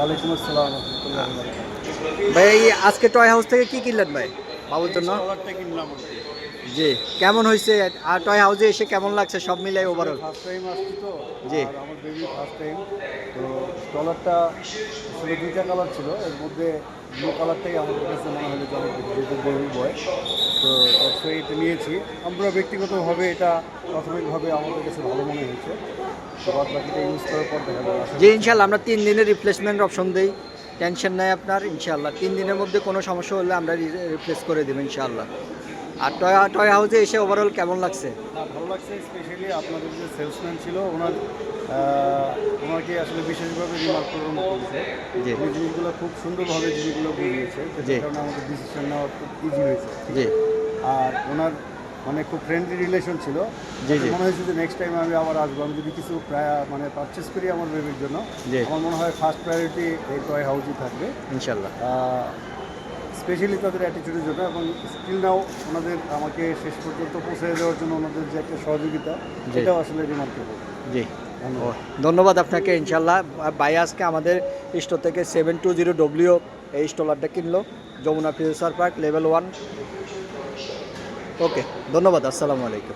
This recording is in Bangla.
ওয়ালাইকুম আসসালাম রাহমাতুল্লাহি ওয়া বারাকাতুহু। ভাই এই আজকে টয় হাউস থেকে কি কিনলেন ভাই বাবুর জন্য? ট্রলারটা কিনলাম আর কি। জি, কেমন হয়েছে? আর টয় হাউসে এসে কেমন লাগছে সব মিলাই আসলে ওভারঅল? ফার্স্ট টাইম আসছি তো, জি আর আমার বেবি ফার্স্ট টাইম। তো ট্রলারটা আসলে দুইটা কালার ছিল, এর মধ্যে ব্লু কালারটাই আমাদের কাছে মনে হলো যে অনেক বেশি, যেহেতু বেবি বয়। তো অবশ্যই এটা নিয়েছি। আমরা ব্যক্তিগতভাবে এটা প্রাথমিকভাবে আমাদের কাছে ভালো মনে হয়েছে। তো বাদ বাকিটা ইউজ করার পর দেখা যাবে। আশা জি করছি ইনশাল্লাহ আমরা 3 দিনের রিপ্লেসমেন্ট অপশন দিই, টেনশন নাই আপনার। ইনশাল্লাহ 3 দিনের মধ্যে কোনো সমস্যা হলে আমরা রিপ্লেস করে দেবো ইনশাল্লাহ। আর টয় টয় হাউসে এসে ওভারঅল কেমন লাগছে? না, ভালো লাগছে। স্পেশালি আপনাদের যে সেলসম্যান ছিল, ওনাকে আসলে বিশেষভাবে রিমার্ক করার মতো বিষয়। জি উনি জিনিসগুলো খুব সুন্দরভাবে জিনিসগুলো বুঝিয়েছে, জি যেটার কারণে আমাদের ডিসিশন নেওয়া খুব ইজি হয়েছে। জি আর ওনার মানে খুব ফ্রেন্ডলি রিলেশন ছিল। জি জি মনে হয়েছে যে নেক্সট টাইম আমি আবার আসবো। আমি যদি কিছু মানে পারচেস করি আমার বেবির জন্য, জি আমার মনে হয় ফার্স্ট প্রায়োরিটি এই টয় হাউসই থাকবে, ইনশাল্লাহ। স্পেশালি তাদের অ্যাটিটিউডের জন্য। এবং স্টিল নাও ওনাদের আমাকে শেষ পর্যন্ত পৌঁছে দেওয়ার জন্য ওনাদের যে একটা সহযোগিতা, জি সেটাও আসলে রিমার্কেবল। জি ও ধন্যবাদ। ধন্যবাদ আপনাকে। ইনশাল্লাহ ভাই আজকে আমাদের স্টোর থেকে 720W এই স্টলারটা কিনলো, যমুনা ফিউচার পার্ক লেভেল 1। ওকে ধন্যবাদ, আসসালামু আলাইকুম।